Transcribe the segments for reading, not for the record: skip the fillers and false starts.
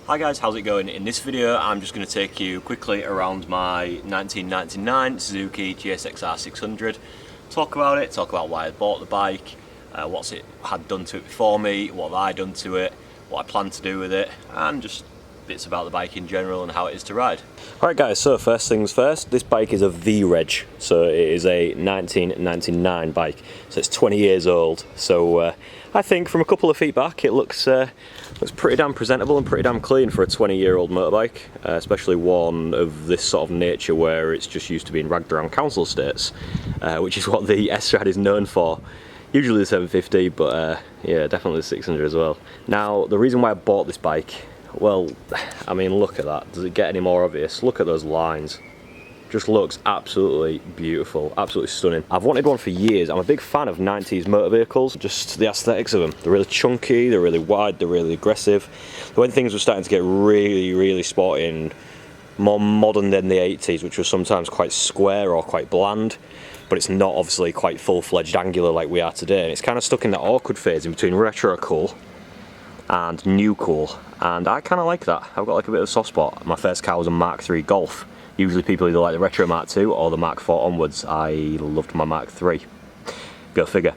Hi guys, how's it going? In this video I'm just going to take you quickly around my 1999 Suzuki GSXR 600, talk about it, talk about why I bought the bike, what's it had done to it before me, what have I done to it, what I plan to do with it, and just bits about the bike in general and how it is to ride. Alright guys, so first things first, this bike is a V-Reg, so it is a 1999 bike, so it's 20 years old, so I think from a couple of feet back it looks pretty damn presentable and pretty damn clean for a 20-year-old motorbike, especially one of this sort of nature where it's just used to being ragged around council estates, which is what the SRAD is known for. Usually the 750, but yeah, definitely the 600 as well. Now, the reason why I bought this bike, well, I mean, look at that. Does it get any more obvious? Look at those lines. Just looks absolutely beautiful, absolutely stunning. I've wanted one for years. I'm a big fan of 90s motor vehicles, just the aesthetics of them. They're really chunky, they're really wide, they're really aggressive. When things were starting to get really sporty and more modern than the 80s, which was sometimes quite square or quite bland, but it's not obviously quite full-fledged angular like we are today. And it's kind of stuck in that awkward phase in between retro cool and new cool, and I kind of like that. I've got like a bit of a soft spot. My first car was a Mark III Golf. Usually people either like the retro Mark II or the Mark IV onwards. I loved my Mark III. Go figure.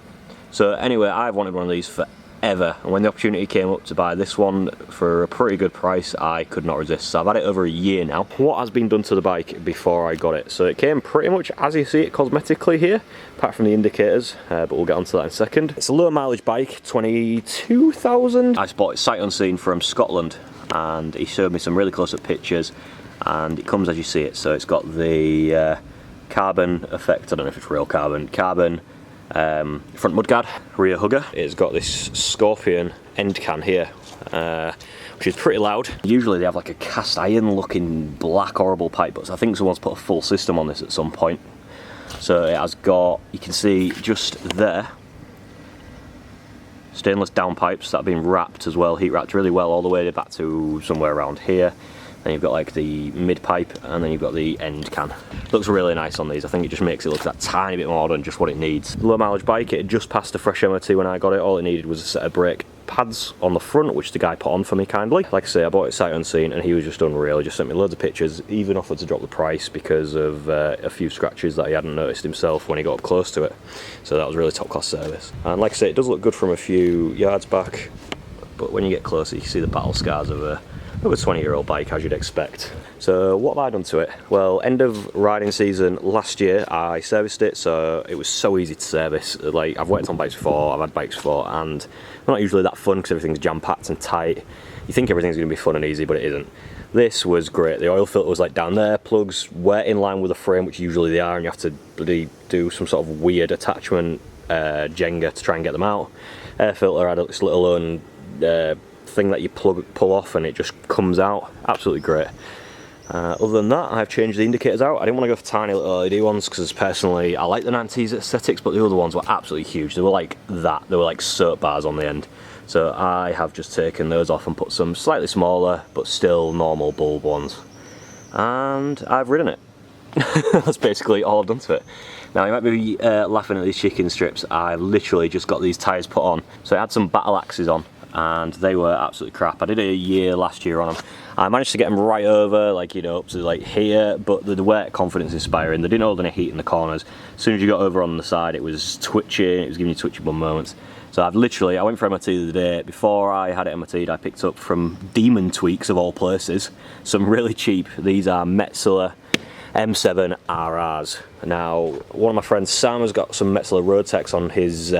So anyway, I've wanted one of these forever, and when the opportunity came up to buy this one for a pretty good price, I could not resist. So I've had it over a year now. What has been done to the bike before I got it? So it came pretty much as you see it cosmetically here, apart from the indicators, but we'll get onto that in a second. It's a low mileage bike, 22,000. I bought it sight unseen from Scotland, and he showed me some really close-up pictures, and it comes as you see it. So it's got the carbon effect, I don't know if it's real carbon, front mudguard, rear hugger. It's got this Scorpion end can here, which is pretty loud. Usually they have like a cast iron looking black horrible pipe, but I think someone's put a full system on this at some point. So it has got, you can see just there, stainless downpipes that have been wrapped as well, heat wrapped really well all the way back to somewhere around here. Then you've got like the mid pipe, and then you've got the end can. Looks really nice on these. I think it just makes it look that tiny bit more than just what it needs. Low mileage bike, it had just passed a fresh MOT when I got it. All it needed was a set of brake pads on the front, which the guy put on for me kindly. Like I say, I bought it sight unseen, and he was just unreal. He just sent me loads of pictures, even offered to drop the price because of a few scratches that he hadn't noticed himself when he got up close to it. So that was really top class service. And like I say, it does look good from a few yards back, but when you get closer you can see the battle scars of a 20-year-old bike, as you'd expect. So what have I done to it? Well, end of riding season last year I serviced it, so it was so easy to service. Like, I've worked on bikes before, I've had bikes before, and they're not usually that fun because everything's jam-packed and tight. You think everything's going to be fun and easy, but it isn't. This was great. The oil filter was like down there, plugs were in line with the frame, which usually they are, and you have to bloody do some sort of weird attachment Jenga to try and get them out. Air filter had its little own thing that you pull off and it just comes out. Absolutely great. Other than that, I've changed the indicators out. I didn't want to go for tiny little LED ones because personally I like the 90s aesthetics, but the other ones were absolutely huge. They were like that. They were like soap bars on the end. So I have just taken those off and put some slightly smaller but still normal bulb ones. And I've ridden it. That's basically all I've done to it. Now you might be laughing at these chicken strips. I've literally just got these tyres put on. So I had some battle axes on, and they were absolutely crap. I did a year last year on them. I managed to get them right over, like, you know, up to like here, but the weren't confidence inspiring. They didn't hold any heat in the corners. As soon as you got over on the side, it was twitching, it was giving you twitchy bum moments. So I went for MOT the other day. Before I had it MOT'd, I picked up from Demon Tweaks of all places some really cheap. These are Maxwell M7 RRs. Now, one of my friends, Sam, has got some Maxwell Road Techs on his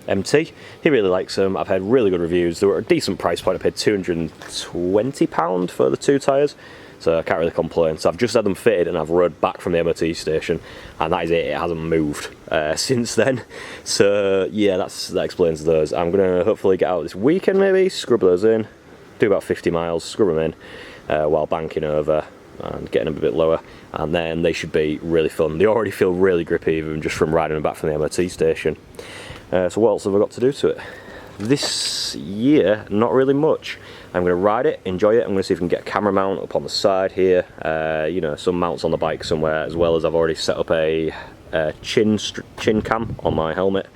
MT. He really likes them. I've had really good reviews. They were at a decent price point. I paid £220 for the two tyres, so I can't really complain. So I've just had them fitted and I've rode back from the MOT station, and that is it. It hasn't moved since then. So yeah, that explains those. I'm gonna hopefully get out this weekend, maybe scrub those in, do about 50 miles, scrub them in while banking over and getting them a bit lower, and then they should be really fun. They already feel really grippy even just from riding them back from the MOT station. So what else have I got to do to it? This year, not really much. I'm going to ride it, enjoy it. I'm going to see if I can get a camera mount up on the side here. You know, some mounts on the bike somewhere, as well as I've already set up a chin cam on my helmet.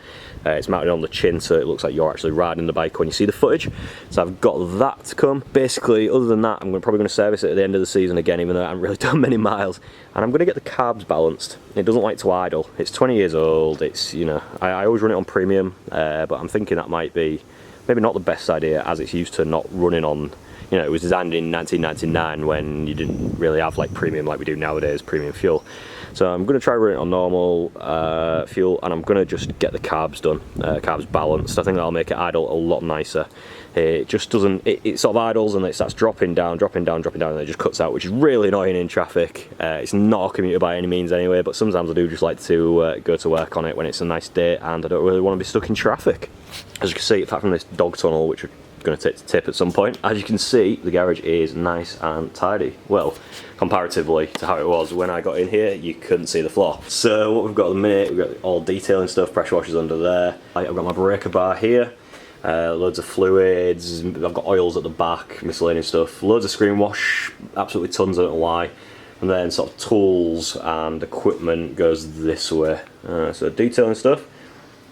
It's mounted on the chin, so it looks like you're actually riding the bike when you see the footage. So I've got that to come. Basically, other than that, I'm probably going to service it at the end of the season again, even though I haven't really done many miles. And I'm going to get the carbs balanced. It doesn't like to idle. It's 20 years old. It's, you know, I always run it on premium, but I'm thinking that might be maybe not the best idea, as it's used to not running on, you know, it was designed in 1999 when you didn't really have like premium like we do nowadays, premium fuel. So I'm going to try running it on normal fuel, and I'm going to just get the carbs done, carbs balanced. I think that'll make it idle a lot nicer. It just doesn't, it sort of idles and it starts dropping down, dropping down, dropping down, and it just cuts out, which is really annoying in traffic. It's not a commuter by any means anyway, but sometimes I do just like to go to work on it when it's a nice day and I don't really want to be stuck in traffic. As you can see, apart from this dog tunnel, which we're going to take to tip at some point, as you can see, the garage is nice and tidy. Well, comparatively to how it was when I got in here, you couldn't see the floor. So what we've got at the minute, we've got all detailing stuff, pressure washers under there. I've got my breaker bar here. Loads of fluids, I've got oils at the back, miscellaneous stuff, loads of screen wash, absolutely tons, I don't know why. And then sort of tools and equipment goes this way. So detailing stuff,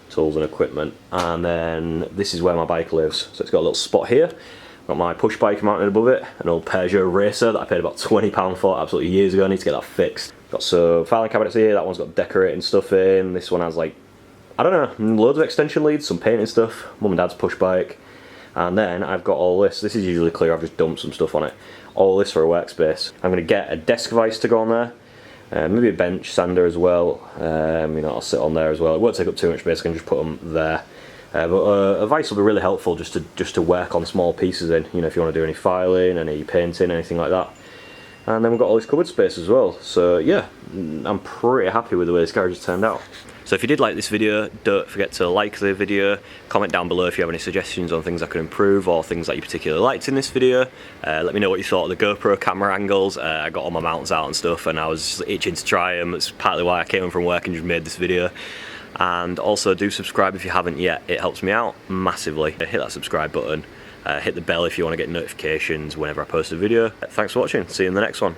tools and equipment. And then this is where my bike lives. So it's got a little spot here. Got my push bike mounted above it, an old Peugeot Racer that I paid about £20 for absolutely years ago. I need to get that fixed. Got some filing cabinets here, that one's got decorating stuff in, this one has like, I don't know, loads of extension leads, some painting stuff, mum and dad's push bike, and then I've got all this. This is usually clear, I've just dumped some stuff on it. All this for a workspace. I'm going to get a desk vise to go on there, maybe a bench sander as well. You know, I'll sit on there as well. It won't take up too much space, I can just put them there. But a vise will be really helpful just to work on small pieces in. You know, if you want to do any filing, any painting, anything like that. And then we've got all this cupboard space as well. So yeah, I'm pretty happy with the way this garage has turned out. So if you did like this video, don't forget to like the video, comment down below if you have any suggestions on things I could improve or things that you particularly liked in this video. Let me know what you thought of the GoPro camera angles. I got all my mounts out and stuff and I was itching to try them. That's partly why I came home from work and just made this video. And also do subscribe if you haven't yet, it helps me out massively. Hit that subscribe button, hit the bell if you want to get notifications whenever I post a video. Thanks for watching, see you in the next one.